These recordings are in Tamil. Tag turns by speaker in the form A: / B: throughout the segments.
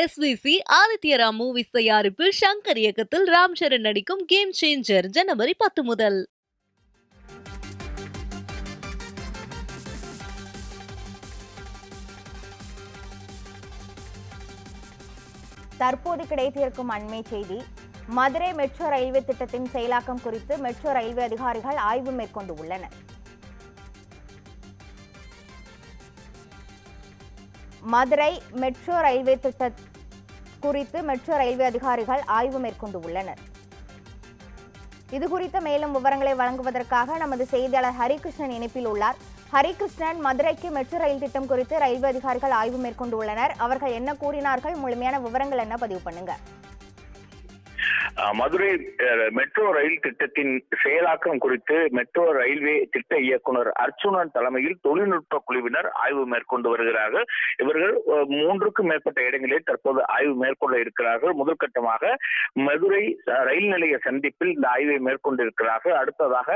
A: SVC ஆதித்யராம் மூவிஸ் தயாரிப்பில் ஷங்கர் இயக்கத்தில் ராம் சரண் நடிக்கும் கேம் சேஞ்சர் ஜனவரி 10 முதல்.
B: தற்போது கிடைத்திருக்கும் அண்மை செய்தி. மதுரை மெட்ரோ ரயில்வே திட்டத்தின் செயலாக்கம் குறித்து மெட்ரோ ரயில்வே அதிகாரிகள் ஆய்வு மேற்கொண்டு உள்ளனர். மதுரை மெட்ரோ ரயில்வே திட்டம் குறித்து மெட்ரோ ரயில்வே அதிகாரிகள் ஆய்வு மேற்கொண்டு உள்ளனர். இது குறித்த மேலும் விவரங்களை வழங்குவதற்காக நமது செய்தியாளர் ஹரிகிருஷ்ணன் இணைப்பில் உள்ளார். ஹரிகிருஷ்ணன், மதுரைக்கு மெட்ரோ ரயில் திட்டம் குறித்து ரயில்வே அதிகாரிகள் ஆய்வு மேற்கொண்டு உள்ளனர். அவர்கள் என்ன கூறினார்கள்? முழுமையான விவரங்கள் என்ன பதிவு பண்ணுங்க.
C: மதுரை மெட்ரோ ரயில் திட்டத்தின் செயலாக்கம் குறித்து மெட்ரோ ரயில்வே திட்ட இயக்குனர் அர்ச்சுனன் தலைமையில் தொழில்நுட்ப குழுவினர் ஆய்வு மேற்கொண்டு வருகிறார்கள். இவர்கள் 3க்கும் மேற்பட்ட இடங்களில் தற்போது ஆய்வு மேற்கொள்ள இருக்கிறார்கள். முதற்கட்டமாக மதுரை ரயில் நிலைய சந்திப்பில் இந்த ஆய்வை மேற்கொண்டிருக்கிறார்கள். அடுத்ததாக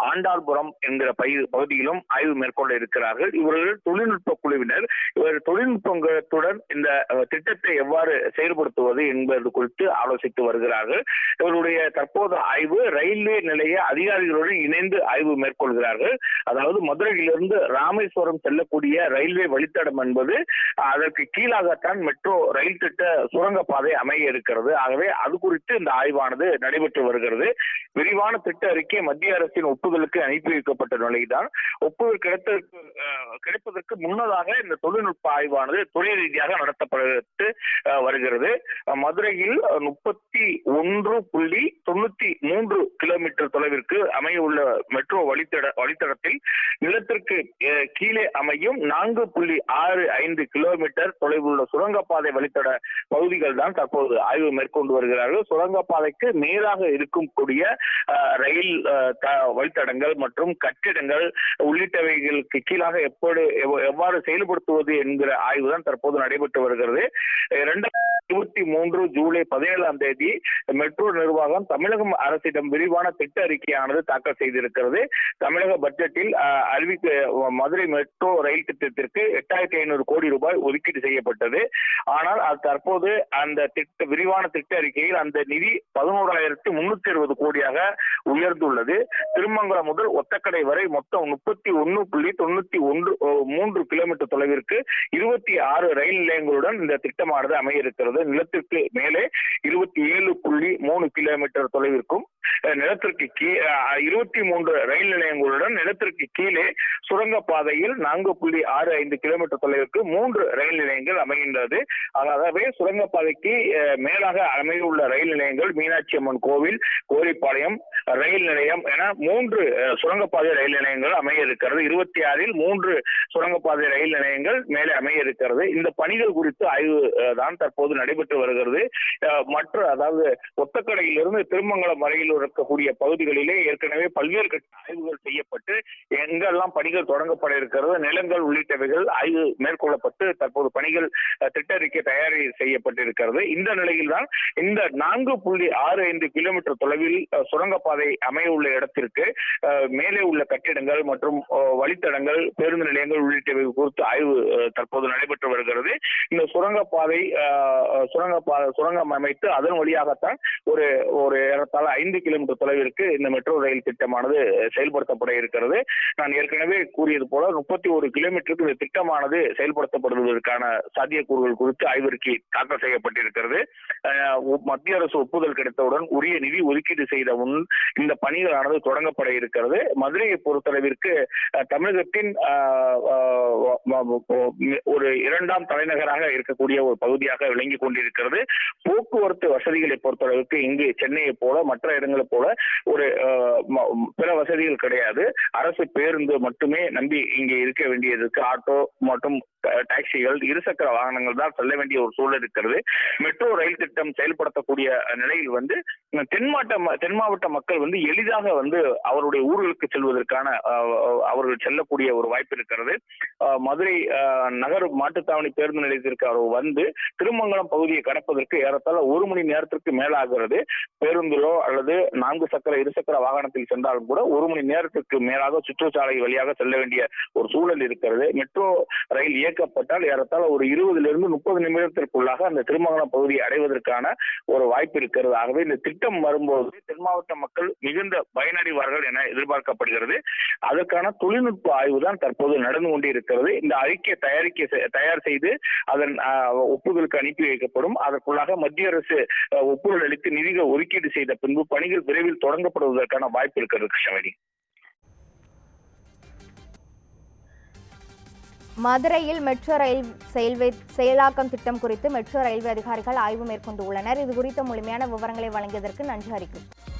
C: ஆண்டாள்புரம் என்கிற பகுதியிலும் ஆய்வு மேற்கொள்ள இருக்கிறார்கள். இவர்கள் தொழில்நுட்ப குழுவினர் தொழில்நுட்பத்துடன் இந்த திட்டத்தை எவ்வாறு செயல்படுத்துவது என்பது குறித்து ஆலோசித்து வருகிறார்கள். இவருடைய தற்போது ஆய்வு ரயில்வே நிலைய அதிகாரிகளுடன் இணைந்து ஆய்வு மேற்கொள்கிறார்கள். அதாவது மதுரையிலிருந்து ராமேஸ்வரம் செல்லக்கூடிய ரயில்வே வழித்தடம் என்பது அதற்கு கீழாகத்தான் மெட்ரோ ரயில் திட்ட சுரங்கப்பாதை அமைய இருக்கிறது. ஆகவே அது குறித்து இந்த ஆய்வானது நடைபெற்று வருகிறது. விரிவான திட்ட அறிக்கை மத்திய அரசின் ஒப்புதலுக்கு அனுப்பி வைக்கப்பட்ட நிலைதான் ஒப்புதல் கிடைப்பதற்கு முன்னதாக இந்த தொழில்நுட்ப ஆய்வானது தொழில் ரீதியாக நடத்தப்பட்டு வருகிறது. மதுரையில் 31.93 கிலோமீட்டர் தொலைவிற்கு அமைய உள்ள மெட்ரோ வழித்தடத்தில் நிலத்திற்கு கீழே அமையும் 4.65 கிலோமீட்டர் தொலைவுள்ள சுரங்கப்பாதை வழித்தட பகுதிகள் தான் தற்போது ஆய்வு மேற்கொண்டு வருகிறார்கள். சுரங்கப்பாதைக்கு மேலாக இருக்கக்கூடிய ரயில் வழித்தடங்கள் மற்றும் கட்டிடங்கள் உள்ளிட்டவைகளுக்கு கீழாக எவ்வாறு செயல்படுத்துவது என்கிற ஆய்வு தான் தற்போது நடைபெற்று வருகிறது. 2023 ஜூலை 17ஆம் தேதி மெட்ரோ நிர்வாகம் தமிழக அரசிடம் விரிவான திட்ட அறிக்கையானது தாக்கல் செய்திருக்கிறது. தமிழக பட்ஜெட்டில் மதுரை மெட்ரோ ரயில் திட்டத்திற்கு 8500 கோடி ரூபாய் ஒதுக்கீடு செய்யப்பட்டது. ஆனால் அது தற்போது அந்த விரிவான திட்ட அறிக்கையில் அந்த நிதி 11,360 கோடியாக உயர்ந்துள்ளது. திருமங்கலம் முதல் ஒத்தக்கடை வரை மொத்தம் 31.93 கிலோமீட்டர் தொலைவிற்கு 26 ரயில் நிலையங்களுடன் இந்த திட்டமானது அமைய இருக்கிறது. நிலத்திற்கு மேலே 27.3 கிலோமீட்டர் தொலைவிற்கும் நிலத்திற்கு 23 ரயில் நிலையங்களுடன் நிலத்திற்கு கீழே சுரங்கப்பாதையில் 4.65 கிலோமீட்டர் தொலைவிற்கு 3 ரயில் நிலையங்கள் அமைகின்றது. ஆகவே சுரங்கப்பாதைக்கு மேலாக அமைந்துள்ள ரயில் நிலையங்கள் மீனாட்சி அம்மன் கோவில், கோரிப்பாளையம் ரயில் நிலையம் என 3 சுரங்கப்பாதை ரயில் நிலையங்கள் அமைய இருக்கிறது. 26இல் 3 சுரங்கப்பாதை ரயில் நிலையங்கள் மேலே அமைய இருக்கிறது. இந்த பணிகள் குறித்து ஆய்வு தான் தற்போது நடைபெற்று வருகிறது. அதாவது ஒத்தக்கடையிலிருந்து திருமங்கலம் வரையில் இருக்கக்கூடிய பகுதிகளிலே ஏற்கனவே பல்வேறு கட்ட ஆய்வுகள் செய்யப்பட்டு எங்கெல்லாம் பணிகள் தொடங்கப்பட இருக்கிறது, நிலங்கள் உள்ளிட்டவைகள் ஆய்வு மேற்கொள்ளப்பட்டு தற்போது பணிகள் திட்ட அறிக்கை தயாரி செய்யப்பட்டிருக்கிறது. இந்த நிலையில் தான் இந்த 4.65 கிலோமீட்டர் தொலைவில் சுரங்கப்பாதை அமைய உள்ள இடத்திற்கு மேலே உள்ள கட்டிடங்கள் மற்றும் வழித்தடங்கள், பேருந்து நிலையங்கள் உள்ளிட்டவை குறித்து ஆய்வு தற்போது நடைபெற்று வருகிறது. இந்த சுரங்கம் அமைத்து அதன் வழியாகத்தான் ஒரு ஏறத்தாழ 5 கிலோமீட்டர் தொலைவிற்கு இந்த மெட்ரோ ரயில் திட்டமானது செயல்படுத்தப்பட இருக்கிறது. நான் ஏற்கனவே கூறியது போல 31 கிலோமீட்டருக்கு இந்த திட்டமானது செயல்படுத்தப்படுவதற்கான சாத்தியக்கூறுகள் குறித்து ஆய்வறிக்கை தாக்கல் செய்யப்பட்டிருக்கிறது. மத்திய அரசு ஒப்புதல் கிடைத்தவுடன் உரிய நிதி ஒதுக்கீடு செய்த முன் இந்த பணிகளானது தொடங்கப்பட இருக்கிறது. மதுரையை பொறுத்தளவிற்கு தமிழகத்தின் ஒரு 2ஆம் தலைநகராக இருக்கக்கூடிய ஒரு பகுதியாக விளங்கி கொண்டிருக்கிறது. போக்குவரத்து வசதிகளை பொறுத்தளவுக்கு இங்கு சென்னையை போல மற்ற இடங்களை போல ஒரு பிற வசதிகள் கிடையாது. அரசு பேருந்து மட்டுமே நம்பி இங்கே இருக்க வேண்டியதற்கு ஆட்டோ மற்றும் டாக்ஸிகள், இருசக்கர வாகனங்கள் தான் செல்ல வேண்டிய ஒரு சூழல் இருக்கிறது. மெட்ரோ ரயில் திட்டம் செயல்படுத்தக்கூடிய நிலையில் தென் மாவட்ட மக்கள் எளிதாக அவருடைய ஊர்களுக்கு செல்வதற்கான அவர்கள் செல்லக்கூடிய ஒரு வாய்ப்பு இருக்கிறது. மதுரை நகர் மாட்டுத்தாவணி பேருந்து நிலையத்திற்கு அவர் திருமங்கலம் பகுதியை கடப்பதற்கு ஏறத்தாழ 1 மணி நேரத்திற்கு மேலாகிறது. பேருந்திலோ அல்லது 4 சக்கர இருசக்கர வாகனத்தில் சென்றாலும் கூட 1 மணி நேரத்திற்கு மேலாக சுற்றுச்சாலை வழியாக செல்ல வேண்டிய ஒரு சூழல் இருக்கிறது. மெட்ரோ ரயில் இயக்கப்பட்டால் ஏறத்தாழ ஒரு 20 to 30 நிமிடத்திற்குள்ளாக அந்த திருமங்கலம் பகுதியை அடைவதற்கான ஒரு வாய்ப்பு இருக்கிறது. ஆகவே இந்த திட்டம் வரும்போது தென் மாவட்ட மக்கள் மிகுந்த பயனடைவார்கள் என எதிர்பார்க்கப்படுகிறது. அதற்கான தொழில்நுட்ப ஆய்வு தான் தற்போது நடந்து கொண்டிருக்கிறது. இந்த அறிக்கை தயார் செய்து அதன் ஒப்புதலுக்கு அனுப்பி வைக்கப்படும். அதற்குள்ளாக மத்திய அரசு ஒப்புதல் அளித்து நிதிகள் ஒதுக்கீடு செய்த பின்பு பணிகள் விரைவில் தொடங்கப்படுவதற்கான வாய்ப்பு இருக்கிறது. கிருஷ்ணவேணி,
B: மதுரையில் மெட்ரோ ரயில் செயலாக்கம் திட்டம் குறித்து மெட்ரோ ரயில்வே அதிகாரிகள் ஆய்வு மேற்கொண்டுள்ளனர். இது குறித்த முழுமையான விவரங்களை வழங்கியதற்கு நன்றி ஹரிகிருஷ்ணன்.